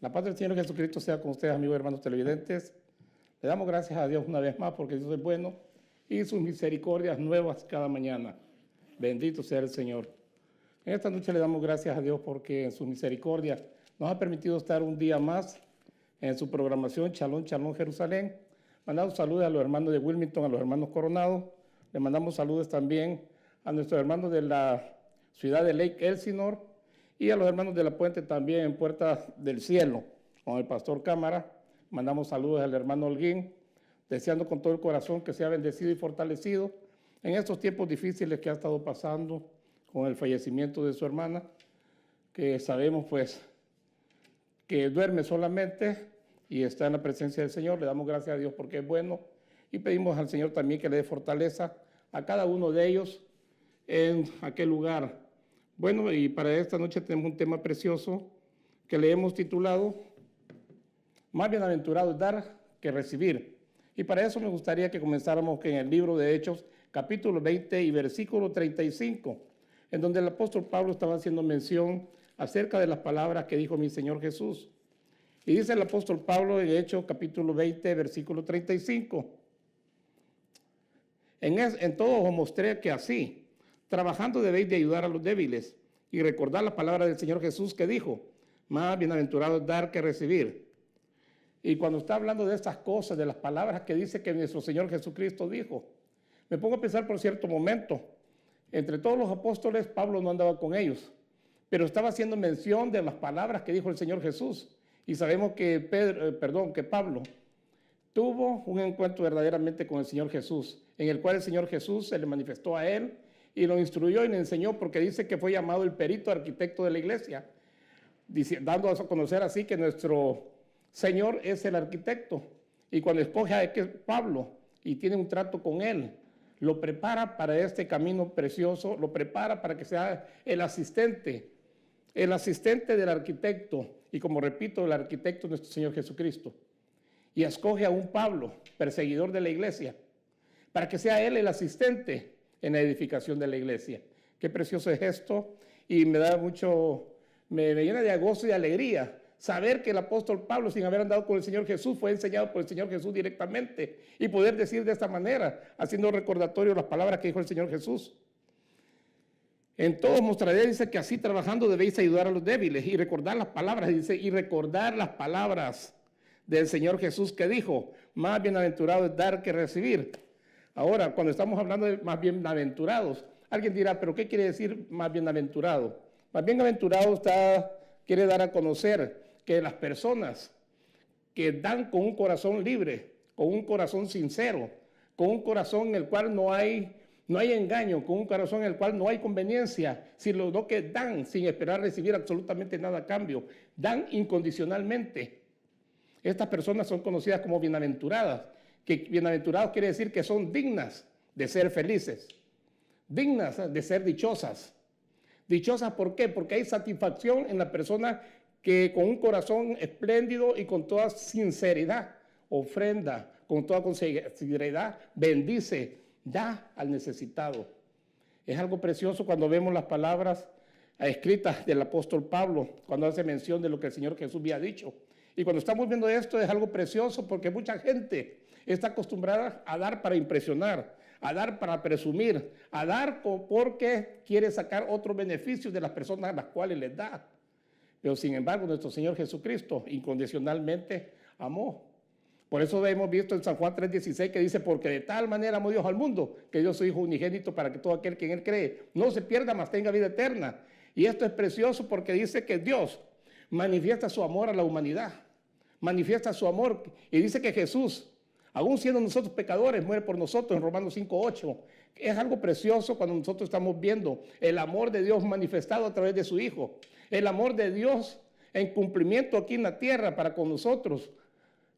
La paz del Señor Jesucristo sea con ustedes, amigos y hermanos televidentes. Le damos gracias a Dios una vez más porque Dios es bueno y sus misericordias nuevas cada mañana. Bendito sea el Señor. En esta noche le damos gracias a Dios porque en su misericordia nos ha permitido estar un día más en su programación Shalom, Shalom, Jerusalén. Mandamos saludos a los hermanos de Wilmington, a los hermanos Coronados. Le mandamos saludos también a nuestros hermanos de la ciudad de Lake Elsinore y a los hermanos de la Puente también en Puertas del Cielo, con el pastor Cámara. Mandamos saludos al hermano Holguín, deseando con todo el corazón que sea bendecido y fortalecido en estos tiempos difíciles que ha estado pasando con el fallecimiento de su hermana, que sabemos pues que duerme solamente y está en la presencia del Señor. Le damos gracias a Dios porque es bueno y pedimos al Señor también que le dé fortaleza a cada uno de ellos en aquel lugar. Bueno, y para esta noche tenemos un tema precioso que le hemos titulado Más bienaventurado es dar que recibir. Y para eso me gustaría que comenzáramos en el libro de Hechos, capítulo 20 y versículo 35, en donde el apóstol Pablo estaba haciendo mención acerca de las palabras que dijo mi Señor Jesús. Y dice el apóstol Pablo en Hechos, capítulo 20, versículo 35. En todo os mostré que así, trabajando debéis de ayudar a los débiles y recordar la palabra del Señor Jesús que dijo, más bienaventurado es dar que recibir. Y cuando está hablando de estas cosas, de las palabras que dice que nuestro Señor Jesucristo dijo, me pongo a pensar por cierto momento, entre todos los apóstoles Pablo no andaba con ellos, pero estaba haciendo mención de las palabras que dijo el Señor Jesús. Y sabemos que Pablo tuvo un encuentro verdaderamente con el Señor Jesús, en el cual el Señor Jesús se le manifestó a él y lo instruyó y le enseñó, porque dice que fue llamado el perito arquitecto de la iglesia, dando a conocer así que nuestro Señor es el arquitecto. Y cuando escoge a Pablo y tiene un trato con él, lo prepara para este camino precioso, lo prepara para que sea el asistente del arquitecto. Y como repito, el arquitecto es nuestro Señor Jesucristo. Y escoge a un Pablo, perseguidor de la iglesia, para que sea él el asistente en la edificación de la iglesia. Qué precioso es esto, y me llena de gozo y de alegría saber que el apóstol Pablo, sin haber andado con el Señor Jesús, fue enseñado por el Señor Jesús directamente, y poder decir de esta manera, haciendo recordatorio las palabras que dijo el Señor Jesús. En todo mostraré, dice, que así trabajando debéis ayudar a los débiles y recordar las palabras, dice, y recordar las palabras del Señor Jesús que dijo, más bienaventurado es dar que recibir. Ahora, cuando estamos hablando de más bienaventurados, alguien dirá, ¿pero qué quiere decir más bienaventurado? Más bienaventurado quiere dar a conocer que las personas que dan con un corazón libre, con un corazón sincero, con un corazón en el cual no hay engaño, con un corazón en el cual no hay conveniencia, sino que dan sin esperar recibir absolutamente nada a cambio, dan incondicionalmente. Estas personas son conocidas como bienaventuradas, que bienaventurados quiere decir que son dignas de ser felices, dignas de ser dichosas. Dichosas, ¿por qué? Porque hay satisfacción en la persona que con un corazón espléndido y con toda sinceridad ofrenda, con toda consideridad bendice, da al necesitado. Es algo precioso cuando vemos las palabras escritas del apóstol Pablo, cuando hace mención de lo que el Señor Jesús había dicho. Y cuando estamos viendo esto es algo precioso porque mucha gente está acostumbrada a dar para impresionar, a dar para presumir, a dar porque quiere sacar otros beneficios de las personas a las cuales les da. Pero sin embargo, nuestro Señor Jesucristo incondicionalmente amó. Por eso hemos visto en San Juan 3:16 que dice, porque de tal manera amó Dios al mundo, que dio su Hijo unigénito para que todo aquel que en él cree no se pierda, mas tenga vida eterna. Y esto es precioso porque dice que Dios manifiesta su amor a la humanidad, manifiesta su amor, y dice que Jesús, aún siendo nosotros pecadores, muere por nosotros en Romanos 5:8. Es algo precioso cuando nosotros estamos viendo el amor de Dios manifestado a través de su Hijo, el amor de Dios en cumplimiento aquí en la tierra para con nosotros,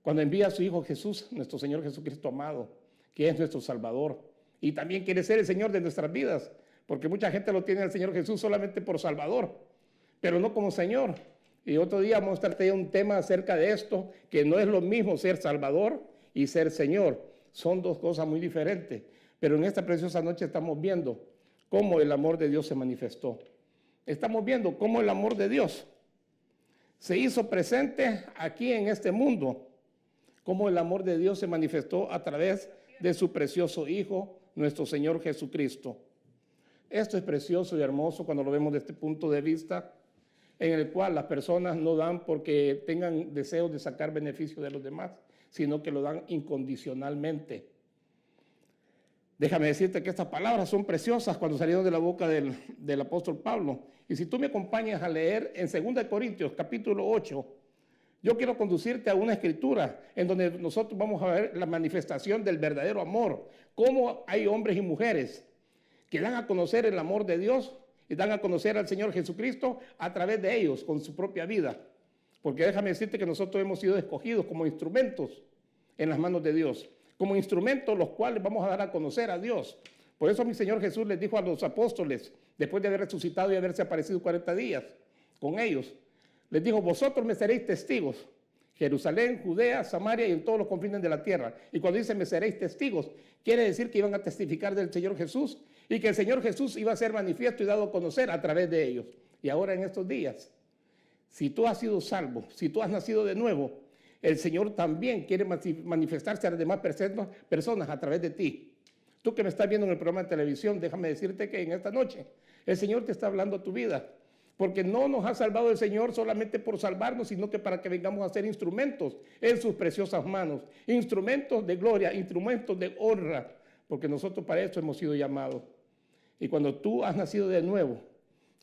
cuando envía a su Hijo Jesús, nuestro Señor Jesucristo amado, que es nuestro Salvador, y también quiere ser el Señor de nuestras vidas, porque mucha gente lo tiene al Señor Jesús solamente por Salvador, pero no como Señor. Y otro día vamos a tratar un tema acerca de esto, que no es lo mismo ser Salvador y ser Señor. Son dos cosas muy diferentes. Pero en esta preciosa noche estamos viendo cómo el amor de Dios se manifestó. Estamos viendo cómo el amor de Dios se hizo presente aquí en este mundo, como el amor de Dios se manifestó a través de su precioso Hijo, nuestro Señor Jesucristo. Esto es precioso y hermoso cuando lo vemos desde este punto de vista, en el cual las personas no dan porque tengan deseos de sacar beneficio de los demás, sino que lo dan incondicionalmente. Déjame decirte que estas palabras son preciosas cuando salieron de la boca del apóstol Pablo. Y si tú me acompañas a leer en 2 Corintios capítulo 8, yo quiero conducirte a una escritura en donde nosotros vamos a ver la manifestación del verdadero amor. Cómo hay hombres y mujeres que dan a conocer el amor de Dios y dan a conocer al Señor Jesucristo a través de ellos, con su propia vida. Porque déjame decirte que nosotros hemos sido escogidos como instrumentos en las manos de Dios. Como instrumentos los cuales vamos a dar a conocer a Dios. Por eso mi Señor Jesús les dijo a los apóstoles, después de haber resucitado y haberse aparecido 40 días con ellos, les dijo: vosotros me seréis testigos, Jerusalén, Judea, Samaria y en todos los confines de la tierra. Y cuando dice me seréis testigos, quiere decir que iban a testificar del Señor Jesús y que el Señor Jesús iba a ser manifiesto y dado a conocer a través de ellos. Y ahora en estos días, si tú has sido salvo, si tú has nacido de nuevo, el Señor también quiere manifestarse a las demás personas a través de ti. Tú que me estás viendo en el programa de televisión, déjame decirte que en esta noche el Señor te está hablando a tu vida. Porque no nos ha salvado el Señor solamente por salvarnos, sino que para que vengamos a ser instrumentos en sus preciosas manos. Instrumentos de gloria, instrumentos de honra. Porque nosotros para eso hemos sido llamados. Y cuando tú has nacido de nuevo,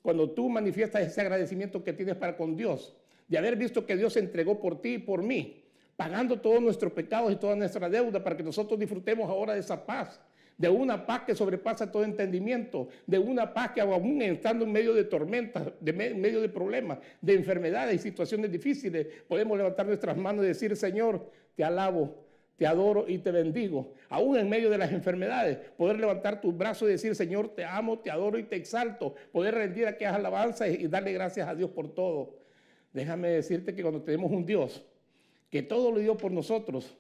cuando tú manifiestas ese agradecimiento que tienes para con Dios, de haber visto que Dios se entregó por ti y por mí, pagando todos nuestros pecados y toda nuestra deuda para que nosotros disfrutemos ahora de esa paz, de una paz que sobrepasa todo entendimiento, de una paz que aún estando en medio de tormentas, en medio de problemas, de enfermedades y situaciones difíciles, podemos levantar nuestras manos y decir: Señor, te alabo, te adoro y te bendigo. Aún en medio de las enfermedades, poder levantar tus brazos y decir: Señor, te amo, te adoro y te exalto. Poder rendir aquellas alabanzas y darle gracias a Dios por todo. Déjame decirte que cuando tenemos un Dios que todo lo dio por nosotros,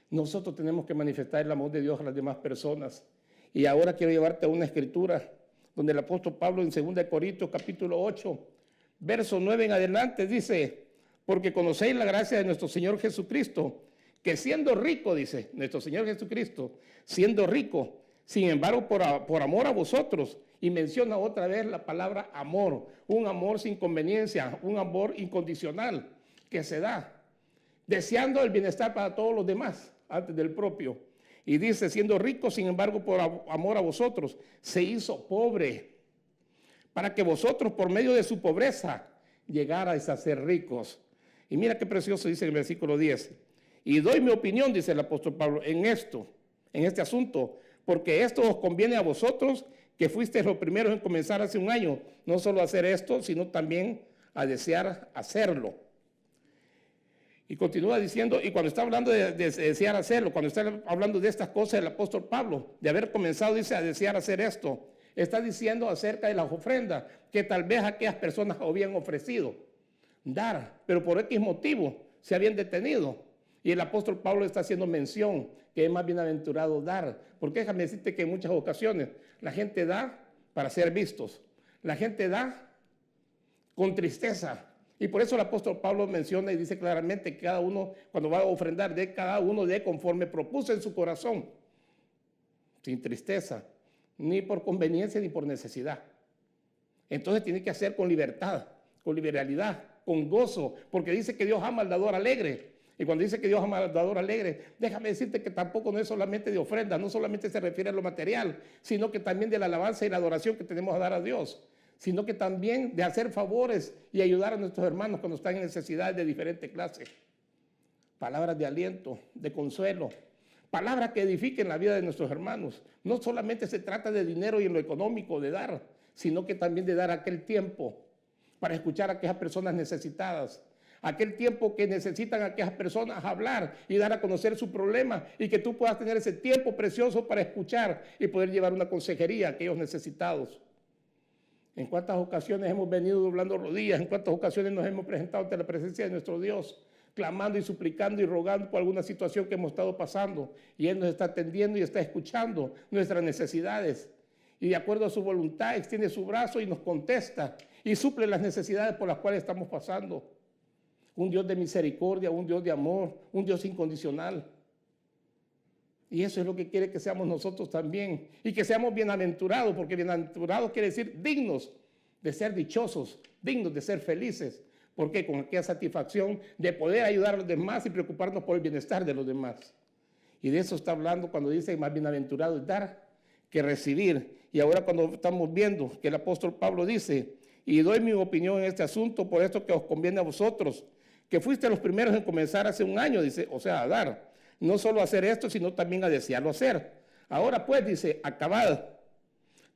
nosotros tenemos que manifestar el amor de Dios a las demás personas. Y ahora quiero llevarte a una escritura donde el apóstol Pablo en 2 Corintios capítulo 8, verso 9 en adelante dice: porque conocéis la gracia de nuestro Señor Jesucristo, que siendo rico, dice nuestro Señor Jesucristo, siendo rico, sin embargo por amor a vosotros, y menciona otra vez la palabra amor, un amor sin conveniencia, un amor incondicional que se da, deseando el bienestar para todos los demás antes del propio. Y dice: siendo rico, sin embargo, por amor a vosotros, se hizo pobre, para que vosotros por medio de su pobreza llegarais a ser ricos. Y mira qué precioso dice en el versículo 10. Y doy mi opinión, dice el apóstol Pablo, en este asunto, porque esto os conviene a vosotros, que fuisteis los primeros en comenzar hace un año, no solo a hacer esto, sino también a desear hacerlo. Y continúa diciendo, y cuando está hablando de desear hacerlo, cuando está hablando de estas cosas, el apóstol Pablo, de haber comenzado, dice, a desear hacer esto, está diciendo acerca de las ofrendas que tal vez aquellas personas habían ofrecido dar, pero por X motivo se habían detenido. Y el apóstol Pablo está haciendo mención que es más bienaventurado dar, porque déjame decirte que en muchas ocasiones la gente da para ser vistos, la gente da con tristeza. Y por eso el apóstol Pablo menciona y dice claramente que cada uno, cuando va a ofrendar, de cada uno de conforme propuso en su corazón, sin tristeza, ni por conveniencia ni por necesidad. Entonces tiene que hacer con libertad, con liberalidad, con gozo, porque dice que Dios ama al dador alegre. Y cuando dice que Dios ama al dador alegre, déjame decirte que tampoco no es solamente de ofrenda, no solamente se refiere a lo material, sino que también de la alabanza y la adoración que tenemos a dar a Dios, sino que también de hacer favores y ayudar a nuestros hermanos cuando están en necesidades de diferentes clases. Palabras de aliento, de consuelo, palabras que edifiquen la vida de nuestros hermanos. No solamente se trata de dinero y en lo económico de dar, sino que también de dar aquel tiempo para escuchar a aquellas personas necesitadas, aquel tiempo que necesitan a aquellas personas hablar y dar a conocer su problema, y que tú puedas tener ese tiempo precioso para escuchar y poder llevar una consejería a aquellos necesitados. ¿En cuántas ocasiones hemos venido doblando rodillas? ¿En cuántas ocasiones nos hemos presentado ante la presencia de nuestro Dios, clamando y suplicando y rogando por alguna situación que hemos estado pasando? Y Él nos está atendiendo y está escuchando nuestras necesidades. Y de acuerdo a su voluntad extiende su brazo y nos contesta y suple las necesidades por las cuales estamos pasando. un Dios de misericordia, un Dios de amor, un Dios incondicional. Y eso es lo que quiere que seamos nosotros también. Y que seamos bienaventurados, porque bienaventurados quiere decir dignos de ser dichosos, dignos de ser felices. Porque con aquella satisfacción de poder ayudar a los demás y preocuparnos por el bienestar de los demás. Y de eso está hablando cuando dice más bienaventurado es dar que recibir. Y ahora cuando estamos viendo que el apóstol Pablo dice, y doy mi opinión en este asunto, por esto que os conviene a vosotros, que fuiste los primeros en comenzar hace un año, dice, o sea, a dar. No solo a hacer esto, sino también a desearlo hacer. Ahora pues, dice, acabad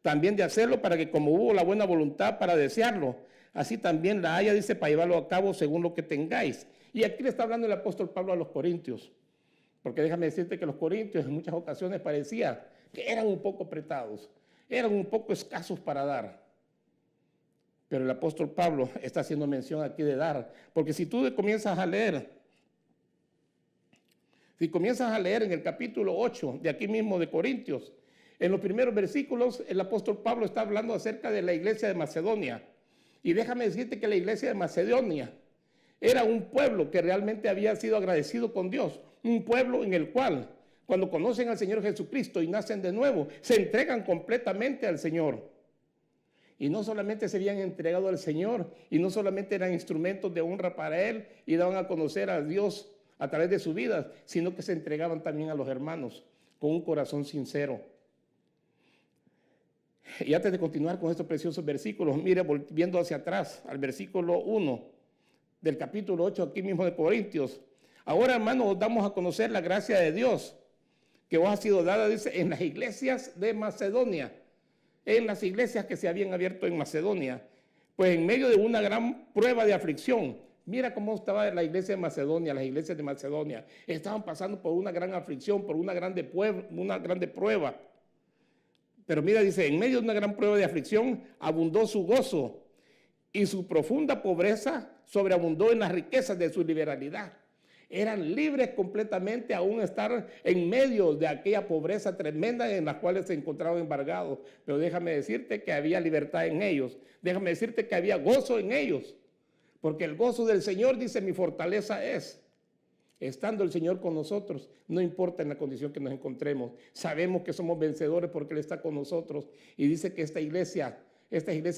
también de hacerlo para que como hubo la buena voluntad para desearlo, así también la haya, dice, para llevarlo a cabo según lo que tengáis. Y aquí le está hablando el apóstol Pablo a los corintios. Porque déjame decirte que los corintios en muchas ocasiones parecía que eran un poco apretados, eran un poco escasos para dar. Pero el apóstol Pablo está haciendo mención aquí de dar. Porque si tú comienzas a leer en el capítulo 8 de aquí mismo de Corintios, en los primeros versículos el apóstol Pablo está hablando acerca de la iglesia de Macedonia. Y déjame decirte que la iglesia de Macedonia era un pueblo que realmente había sido agradecido con Dios. Un pueblo en el cual, cuando conocen al Señor Jesucristo y nacen de nuevo, se entregan completamente al Señor. Y no solamente se habían entregado al Señor, y no solamente eran instrumentos de honra para Él, y daban a conocer a Dios a través de su vida, sino que se entregaban también a los hermanos con un corazón sincero. Y antes de continuar con estos preciosos versículos, mire, volviendo hacia atrás, al versículo 1 del capítulo 8, aquí mismo de Corintios. Ahora, hermanos, os damos a conocer la gracia de Dios que os ha sido dada, dice, en las iglesias de Macedonia, en las iglesias que se habían abierto en Macedonia, pues en medio de una gran prueba de aflicción. Mira cómo estaba la iglesia de Macedonia, las iglesias de Macedonia. Estaban pasando por una gran aflicción, por una grande prueba. Pero mira, dice, en medio de una gran prueba de aflicción, abundó su gozo y su profunda pobreza sobreabundó en las riquezas de su liberalidad. Eran libres completamente aún estar en medio de aquella pobreza tremenda en la cual se encontraban embargados. Pero déjame decirte que había libertad en ellos. Déjame decirte que había gozo en ellos. Porque el gozo del Señor, dice, mi fortaleza es. Estando el Señor con nosotros, no importa en la condición que nos encontremos. Sabemos que somos vencedores porque Él está con nosotros. Y dice que estas iglesias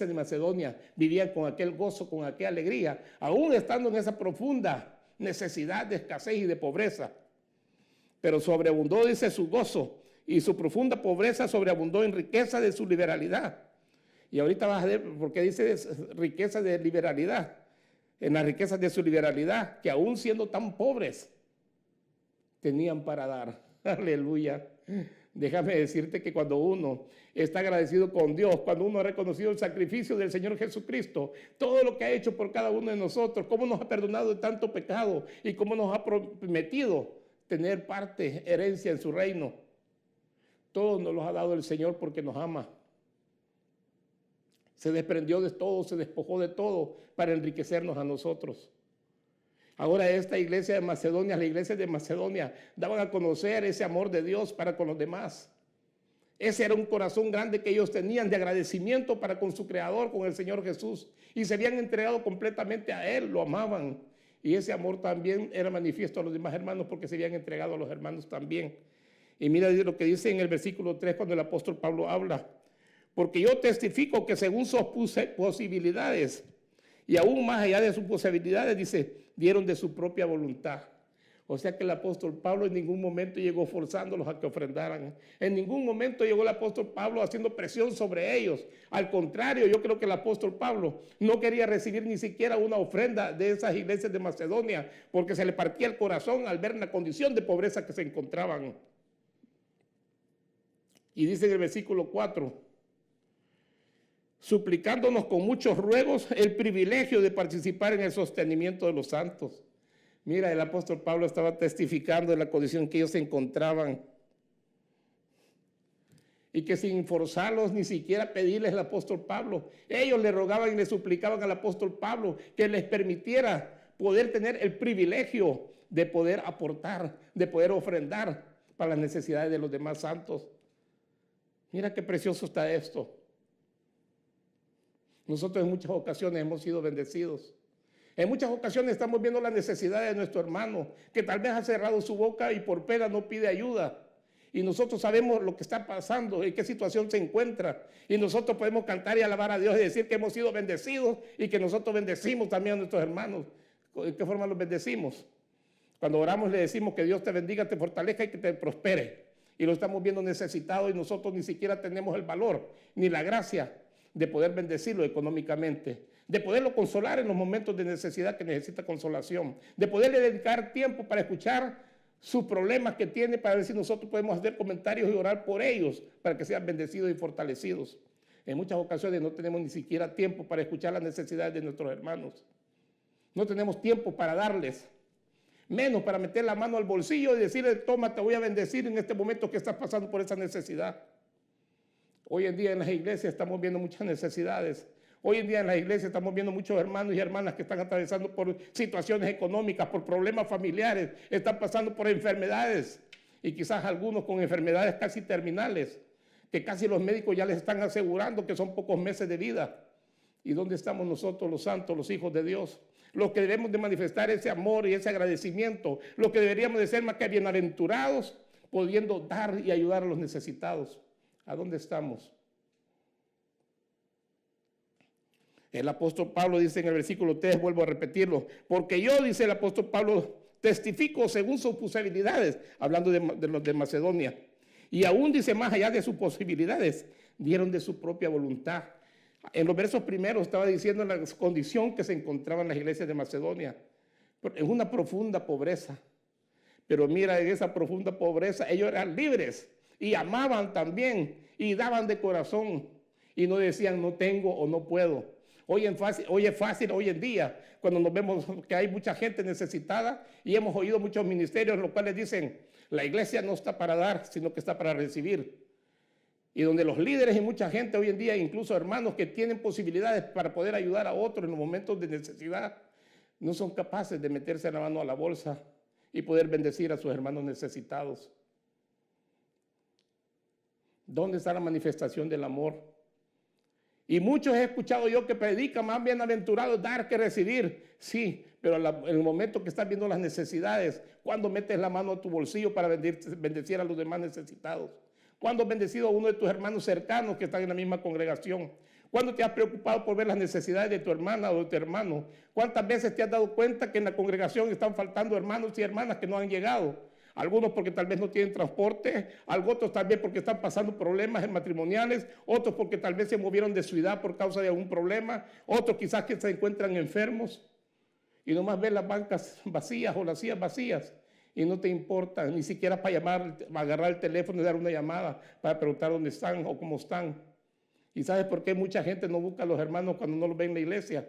de Macedonia vivían con aquel gozo, con aquella alegría, aún estando en esa profunda necesidad de escasez y de pobreza. Pero sobreabundó, dice, su gozo, y su profunda pobreza sobreabundó en riqueza de su liberalidad. Y ahorita vas a ver por qué dice riqueza de liberalidad. En las riquezas de su liberalidad, que aún siendo tan pobres, tenían para dar. Aleluya. Déjame decirte que cuando uno está agradecido con Dios, cuando uno ha reconocido el sacrificio del Señor Jesucristo, todo lo que ha hecho por cada uno de nosotros, cómo nos ha perdonado de tanto pecado y cómo nos ha prometido tener parte, herencia en su reino. Todo nos lo ha dado el Señor porque nos ama. Se desprendió de todo, se despojó de todo para enriquecernos a nosotros. Ahora esta iglesia de Macedonia, la iglesia de Macedonia, daban a conocer ese amor de Dios para con los demás. Ese era un corazón grande que ellos tenían de agradecimiento para con su Creador, con el Señor Jesús. Y se habían entregado completamente a Él, lo amaban. Y ese amor también era manifiesto a los demás hermanos porque se habían entregado a los hermanos también. Y mira lo que dice en el versículo 3 cuando el apóstol Pablo habla. Porque yo testifico que según sus posibilidades y aún más allá de sus posibilidades, dice, dieron de su propia voluntad. O sea que el apóstol Pablo en ningún momento llegó forzándolos a que ofrendaran. En ningún momento llegó el apóstol Pablo haciendo presión sobre ellos. Al contrario, yo creo que el apóstol Pablo no quería recibir ni siquiera una ofrenda de esas iglesias de Macedonia, porque se le partía el corazón al ver la condición de pobreza que se encontraban. Y dice en el versículo 4, suplicándonos con muchos ruegos el privilegio de participar en el sostenimiento de los santos. Mira, el apóstol Pablo estaba testificando de la condición que ellos se encontraban. Y que sin forzarlos ni siquiera pedirles al apóstol Pablo, ellos le rogaban y le suplicaban al apóstol Pablo que les permitiera poder tener el privilegio de poder aportar, de poder ofrendar para las necesidades de los demás santos. Mira qué precioso está esto. Nosotros en muchas ocasiones hemos sido bendecidos. En muchas ocasiones estamos viendo la necesidad de nuestro hermano, que tal vez ha cerrado su boca y por pena no pide ayuda. Y nosotros sabemos lo que está pasando, en qué situación se encuentra. Y nosotros podemos cantar y alabar a Dios y decir que hemos sido bendecidos y que nosotros bendecimos también a nuestros hermanos. ¿De qué forma los bendecimos? Cuando oramos le decimos que Dios te bendiga, te fortalezca y que te prospere. Y lo estamos viendo necesitado y nosotros ni siquiera tenemos el valor ni la gracia de poder bendecirlo económicamente, de poderlo consolar en los momentos de necesidad que necesita consolación, de poderle dedicar tiempo para escuchar sus problemas que tiene, para ver si nosotros podemos hacer comentarios y orar por ellos para que sean bendecidos y fortalecidos. En muchas ocasiones no tenemos ni siquiera tiempo para escuchar las necesidades de nuestros hermanos. No tenemos tiempo para darles, menos para meter la mano al bolsillo y decirle, toma, te voy a bendecir en este momento que estás pasando por esa necesidad. Hoy en día en las iglesias estamos viendo muchas necesidades. Hoy en día en las iglesias estamos viendo muchos hermanos y hermanas que están atravesando por situaciones económicas, por problemas familiares, están pasando por enfermedades y quizás algunos con enfermedades casi terminales, que casi los médicos ya les están asegurando que son pocos meses de vida. ¿Y dónde estamos nosotros, los santos, los hijos de Dios? Los que debemos de manifestar ese amor y ese agradecimiento, los que deberíamos de ser más que bienaventurados, pudiendo dar y ayudar a los necesitados. ¿A dónde estamos? El apóstol Pablo dice en el versículo 3, vuelvo a repetirlo, porque yo, dice el apóstol Pablo, testifico según sus posibilidades, hablando de los de Macedonia, y aún dice más allá de sus posibilidades, dieron de su propia voluntad. En los versos primeros estaba diciendo la condición que se encontraban las iglesias de Macedonia, en una profunda pobreza. Pero mira, en esa profunda pobreza ellos eran libres y amaban también y daban de corazón y no decían no tengo o no puedo. Hoy es fácil hoy en día, cuando nos vemos que hay mucha gente necesitada y hemos oído muchos ministerios los cuales dicen, la iglesia no está para dar, sino que está para recibir. Y donde los líderes y mucha gente hoy en día, incluso hermanos que tienen posibilidades para poder ayudar a otros en los momentos de necesidad, no son capaces de meterse la mano a la bolsa y poder bendecir a sus hermanos necesitados. ¿Dónde está la manifestación del amor? Y muchos he escuchado yo que predican más bienaventurado dar que recibir. Sí, pero en el momento que estás viendo las necesidades, ¿cuándo metes la mano a tu bolsillo para bendecir a los demás necesitados? ¿Cuándo has bendecido a uno de tus hermanos cercanos que están en la misma congregación? ¿Cuándo te has preocupado por ver las necesidades de tu hermana o de tu hermano? ¿Cuántas veces te has dado cuenta que en la congregación están faltando hermanos y hermanas que no han llegado? Algunos porque tal vez no tienen transporte, otros tal vez porque están pasando problemas matrimoniales, otros porque tal vez se movieron de ciudad por causa de algún problema, otros quizás que se encuentran enfermos y nomás ven las bancas vacías o las sillas vacías y no te importa ni siquiera para llamar, agarrar el teléfono y dar una llamada para preguntar dónde están o cómo están. ¿Y sabes por qué mucha gente no busca a los hermanos cuando no los ve en la iglesia?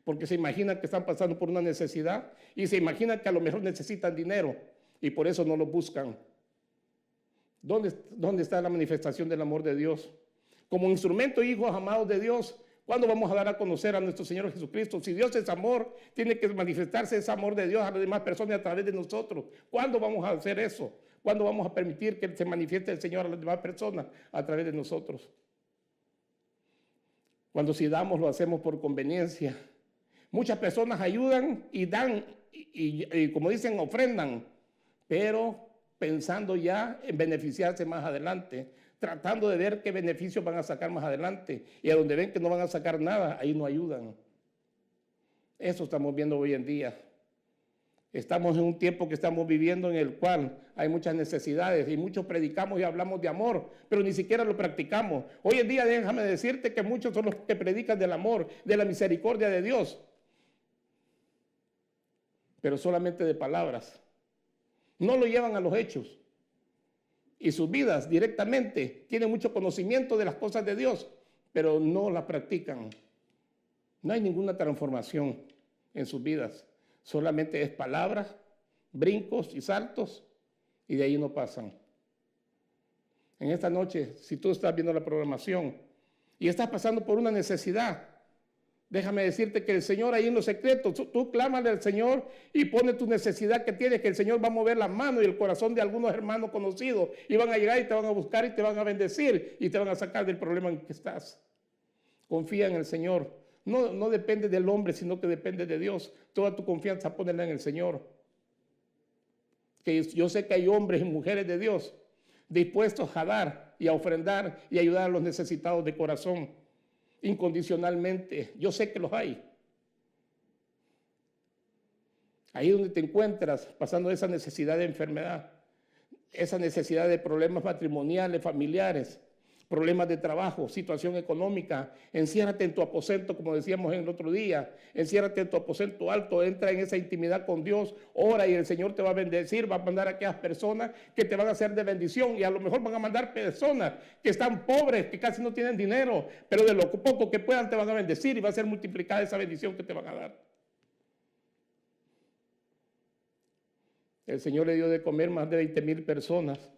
Porque se imaginan que están pasando por una necesidad y se imaginan que a lo mejor necesitan dinero. Y por eso no lo buscan. ¿Dónde está la manifestación del amor de Dios? Como instrumento, hijos amados de Dios, ¿cuándo vamos a dar a conocer a nuestro Señor Jesucristo? Si Dios es amor, tiene que manifestarse ese amor de Dios a las demás personas a través de nosotros. ¿Cuándo vamos a hacer eso? ¿Cuándo vamos a permitir que se manifieste el Señor a las demás personas a través de nosotros? Cuando si damos, lo hacemos por conveniencia. Muchas personas ayudan y dan, y como dicen, ofrendan, pero pensando ya en beneficiarse más adelante, tratando de ver qué beneficios van a sacar más adelante, y a donde ven que no van a sacar nada, ahí no ayudan. Eso estamos viendo hoy en día. Estamos en un tiempo que estamos viviendo en el cual hay muchas necesidades y muchos predicamos y hablamos de amor, pero ni siquiera lo practicamos. Hoy en día déjame decirte que muchos son los que predican del amor, de la misericordia de Dios, pero solamente de palabras. No lo llevan a los hechos. Y sus vidas directamente tienen mucho conocimiento de las cosas de Dios, pero no las practican. No hay ninguna transformación en sus vidas. Solamente es palabras, brincos y saltos, y de ahí no pasan. En esta noche, si tú estás viendo la programación y estás pasando por una necesidad, déjame decirte que el Señor ahí en los secretos, tú clámale al Señor y pone tu necesidad que tienes, que el Señor va a mover la mano y el corazón de algunos hermanos conocidos y van a llegar y te van a buscar y te van a bendecir y te van a sacar del problema en que estás. Confía en el Señor. No depende del hombre, sino que depende de Dios. Toda tu confianza ponela en el Señor. Que yo sé que hay hombres y mujeres de Dios dispuestos a dar y a ofrendar y ayudar a los necesitados de corazón, incondicionalmente. Yo sé que los hay. Ahí donde te encuentras pasando esa necesidad de enfermedad, esa necesidad de problemas matrimoniales, familiares, problemas de trabajo, situación económica, enciérrate en tu aposento, como decíamos en el otro día, enciérrate en tu aposento alto, entra en esa intimidad con Dios, ora y el Señor te va a bendecir, va a mandar a aquellas personas que te van a hacer de bendición y a lo mejor van a mandar personas que están pobres, que casi no tienen dinero, pero de lo poco que puedan te van a bendecir y va a ser multiplicada esa bendición que te van a dar. El Señor le dio de comer más de 20,000 personas,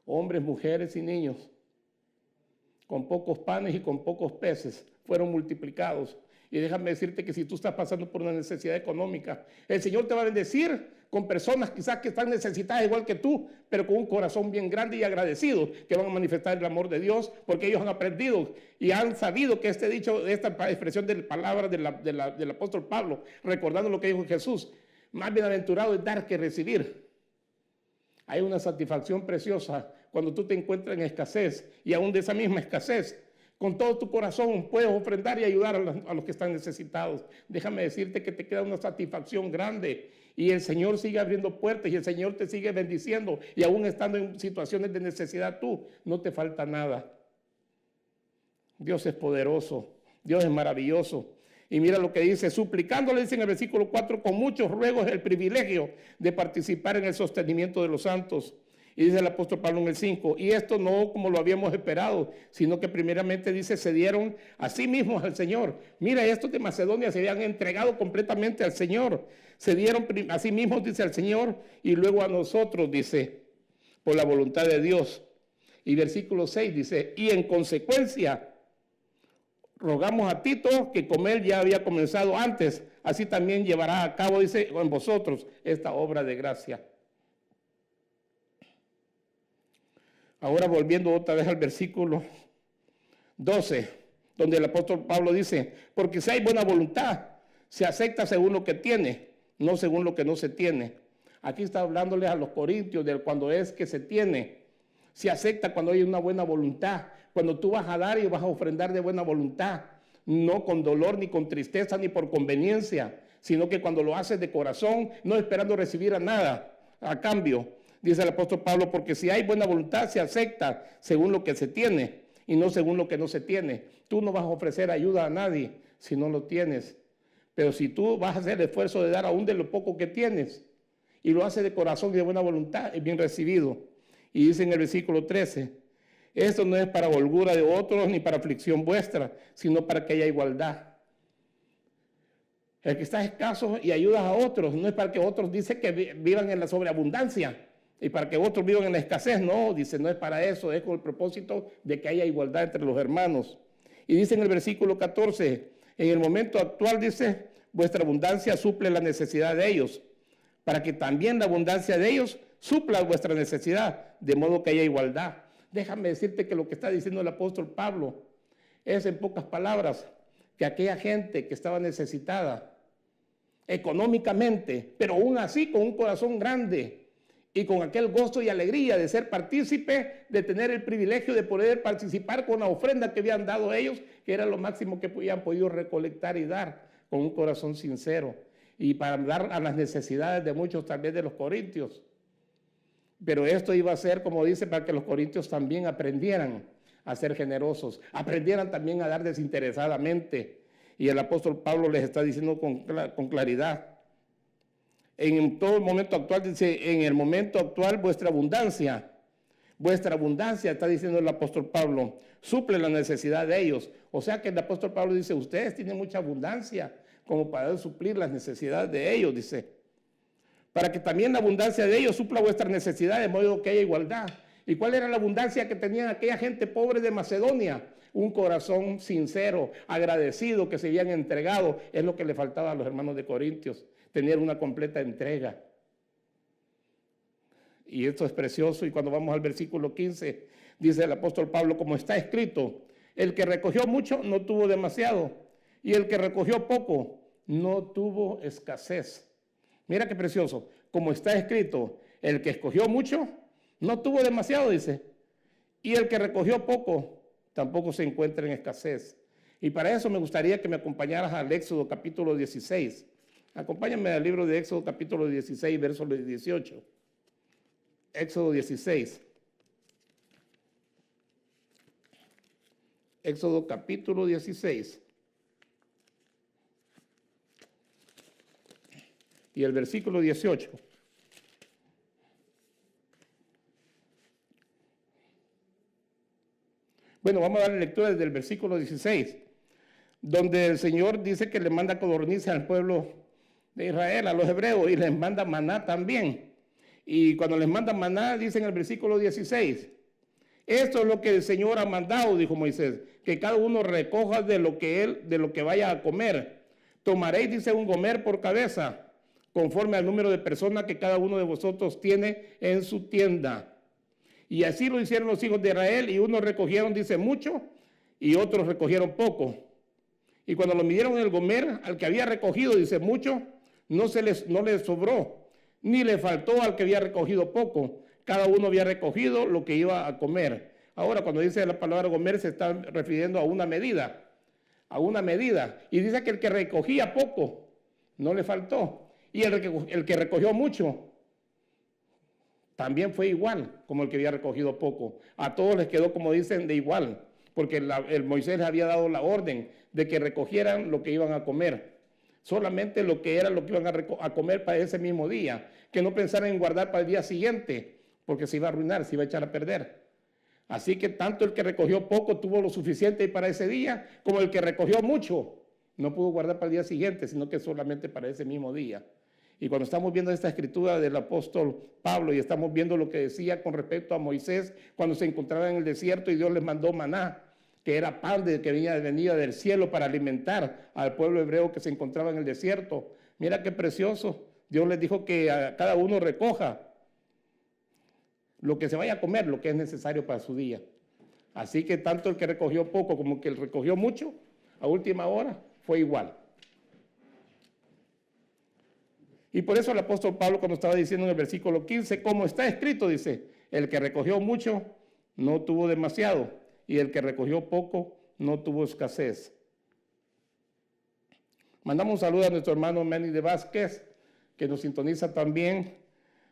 hombres, mujeres y niños. Con pocos panes y con pocos peces fueron multiplicados. Y déjame decirte que si tú estás pasando por una necesidad económica, el Señor te va a bendecir con personas quizás que están necesitadas igual que tú, pero con un corazón bien grande y agradecido, que van a manifestar el amor de Dios, porque ellos han aprendido y han sabido que este dicho, esta expresión de palabras del apóstol Pablo, recordando lo que dijo Jesús, más bienaventurado es dar que recibir. Hay una satisfacción preciosa cuando tú te encuentras en escasez y aún de esa misma escasez, con todo tu corazón puedes ofrendar y ayudar a los que están necesitados. Déjame decirte que te queda una satisfacción grande y el Señor sigue abriendo puertas y el Señor te sigue bendiciendo y aún estando en situaciones de necesidad tú, no te falta nada. Dios es poderoso, Dios es maravilloso. Y mira lo que dice, suplicándole, dice en el versículo 4, con muchos ruegos el privilegio de participar en el sostenimiento de los santos. Y dice el apóstol Pablo en el 5, y esto no como lo habíamos esperado, sino que primeramente dice, se dieron a sí mismos al Señor. Mira, estos de Macedonia se habían entregado completamente al Señor. Se dieron a sí mismos, dice al Señor, y luego a nosotros, dice, por la voluntad de Dios. Y versículo 6 dice, y en consecuencia, rogamos a Tito, que como él ya había comenzado antes, así también llevará a cabo, dice, en vosotros esta obra de gracia. Ahora volviendo otra vez al versículo 12, donde el apóstol Pablo dice, porque si hay buena voluntad, se acepta según lo que tiene, no según lo que no se tiene. Aquí está hablándoles a los corintios de cuando es que se tiene. Se acepta cuando hay una buena voluntad, cuando tú vas a dar y vas a ofrendar de buena voluntad, no con dolor, ni con tristeza, ni por conveniencia, sino que cuando lo haces de corazón, no esperando recibir a nada a cambio. Dice el apóstol Pablo, porque si hay buena voluntad, se acepta según lo que se tiene y no según lo que no se tiene. Tú no vas a ofrecer ayuda a nadie si no lo tienes. Pero si tú vas a hacer el esfuerzo de dar aún de lo poco que tienes y lo haces de corazón y de buena voluntad, es bien recibido. Y dice en el versículo 13, esto no es para holgura de otros ni para aflicción vuestra, sino para que haya igualdad. El que está escaso y ayudas a otros, no es para que otros dicen que vivan en la sobreabundancia y para que otros vivan en la escasez, no, dice, no es para eso, es con el propósito de que haya igualdad entre los hermanos. Y dice en el versículo 14, en el momento actual, dice, vuestra abundancia suple la necesidad de ellos, para que también la abundancia de ellos supla vuestra necesidad, de modo que haya igualdad. Déjame decirte que lo que está diciendo el apóstol Pablo es, en pocas palabras, que aquella gente que estaba necesitada económicamente, pero aún así con un corazón grande y con aquel gozo y alegría de ser partícipe, de tener el privilegio de poder participar con la ofrenda que habían dado ellos, que era lo máximo que habían podido recolectar y dar con un corazón sincero, y para dar a las necesidades de muchos también de los corintios. Pero esto iba a ser, como dice, para que los corintios también aprendieran a ser generosos, aprendieran también a dar desinteresadamente. Y el apóstol Pablo les está diciendo con claridad. En todo el momento actual, dice, en el momento actual vuestra abundancia, está diciendo el apóstol Pablo, suple la necesidad de ellos. O sea que el apóstol Pablo dice, ustedes tienen mucha abundancia como para suplir las necesidades de ellos, dice. Para que también la abundancia de ellos supla vuestras necesidades, de modo que haya igualdad. ¿Y cuál era la abundancia que tenían aquella gente pobre de Macedonia? Un corazón sincero, agradecido, que se habían entregado. Es lo que le faltaba a los hermanos de Corintios, tener una completa entrega. Y esto es precioso. Y cuando vamos al versículo 15, dice el apóstol Pablo, como está escrito, el que recogió mucho no tuvo demasiado, Y el que recogió poco no tuvo escasez. Mira qué precioso. Como está escrito, el que escogió mucho no tuvo demasiado, dice. Y el que recogió poco tampoco se encuentra en escasez. Y para eso me gustaría que me acompañaras al Éxodo capítulo 16. Acompáñame al libro de Éxodo capítulo 16, verso 18. Éxodo 16. Éxodo capítulo 16. Y el versículo 18. Bueno, vamos a dar lectura desde el versículo 16, donde el Señor dice que le manda codornices al pueblo de Israel, a los hebreos, y les manda maná también. Y cuando les manda maná, dice en el versículo 16, esto es lo que el Señor ha mandado, dijo Moisés, que cada uno recoja de lo que vaya a comer. Tomaréis, dice, un gomer por cabeza, conforme al número de personas que cada uno de vosotros tiene en su tienda. Y así lo hicieron los hijos de Israel, y unos recogieron, dice, mucho, y otros recogieron poco. Y cuando lo midieron en el gomer, al que había recogido, dice, mucho, no les sobró, ni le faltó al que había recogido poco. Cada uno había recogido lo que iba a comer. Ahora, cuando dice la palabra gomer, se está refiriendo a una medida. Y dice que el que recogía poco, no le faltó. Y el que recogió mucho, también fue igual como el que había recogido poco. A todos les quedó, como dicen, de igual, porque el Moisés les había dado la orden de que recogieran lo que iban a comer. Solamente lo que iban a comer para ese mismo día, que no pensaran en guardar para el día siguiente, porque se iba a arruinar, se iba a echar a perder. Así que tanto el que recogió poco tuvo lo suficiente para ese día, como el que recogió mucho no pudo guardar para el día siguiente, sino que solamente para ese mismo día. Y cuando estamos viendo esta escritura del apóstol Pablo y estamos viendo lo que decía con respecto a Moisés cuando se encontraba en el desierto y Dios les mandó maná, que era pan que venía del cielo para alimentar al pueblo hebreo que se encontraba en el desierto. Mira qué precioso. Dios les dijo que a cada uno recoja lo que se vaya a comer, lo que es necesario para su día. Así que tanto el que recogió poco como el que recogió mucho, a última hora, fue igual. Y por eso el apóstol Pablo, cuando estaba diciendo en el versículo 15, como está escrito, dice, el que recogió mucho no tuvo demasiado, y el que recogió poco no tuvo escasez. Mandamos un saludo a nuestro hermano Manny de Vázquez, que nos sintoniza también.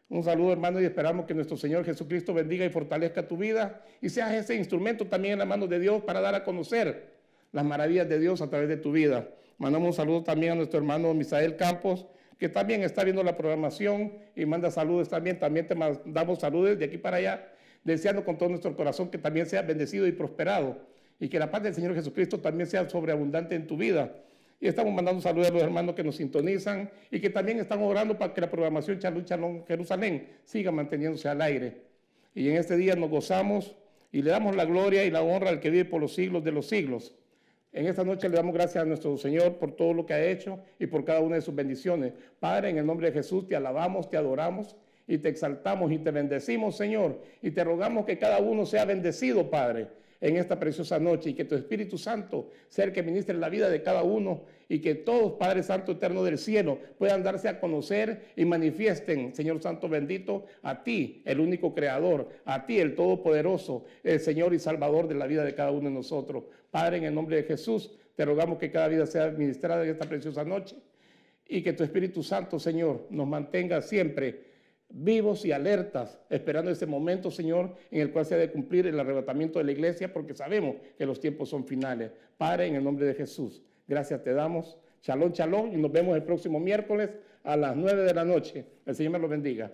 Un saludo, hermano, y esperamos que nuestro Señor Jesucristo bendiga y fortalezca tu vida y seas ese instrumento también en la mano de Dios para dar a conocer las maravillas de Dios a través de tu vida. Mandamos un saludo también a nuestro hermano Misael Campos, que también está viendo la programación y manda saludos también. También te mandamos saludos de aquí para allá, deseando con todo nuestro corazón que también seas bendecido y prosperado y que la paz del Señor Jesucristo también sea sobreabundante en tu vida. Y estamos mandando saludos a los hermanos que nos sintonizan y que también están orando para que la programación Shalom Shalom Jerusalén siga manteniéndose al aire. Y en este día nos gozamos y le damos la gloria y la honra al que vive por los siglos de los siglos. En esta noche le damos gracias a nuestro Señor por todo lo que ha hecho y por cada una de sus bendiciones. Padre, en el nombre de Jesús te alabamos, te adoramos y te exaltamos y te bendecimos, Señor. Y te rogamos que cada uno sea bendecido, Padre, en esta preciosa noche y que tu Espíritu Santo sea el que ministre la vida de cada uno y que todos, Padre Santo Eterno del cielo, puedan darse a conocer y manifiesten, Señor Santo bendito, a ti, el único Creador, a ti, el Todopoderoso, el Señor y Salvador de la vida de cada uno de nosotros. Padre, en el nombre de Jesús, te rogamos que cada vida sea administrada en esta preciosa noche y que tu Espíritu Santo, Señor, nos mantenga siempre vivos y alertas, esperando ese momento, Señor, en el cual se ha de cumplir el arrebatamiento de la iglesia, porque sabemos que los tiempos son finales. Padre, en el nombre de Jesús, gracias te damos. Shalom, shalom, y nos vemos el próximo miércoles a las 9 de la noche. El Señor me lo bendiga.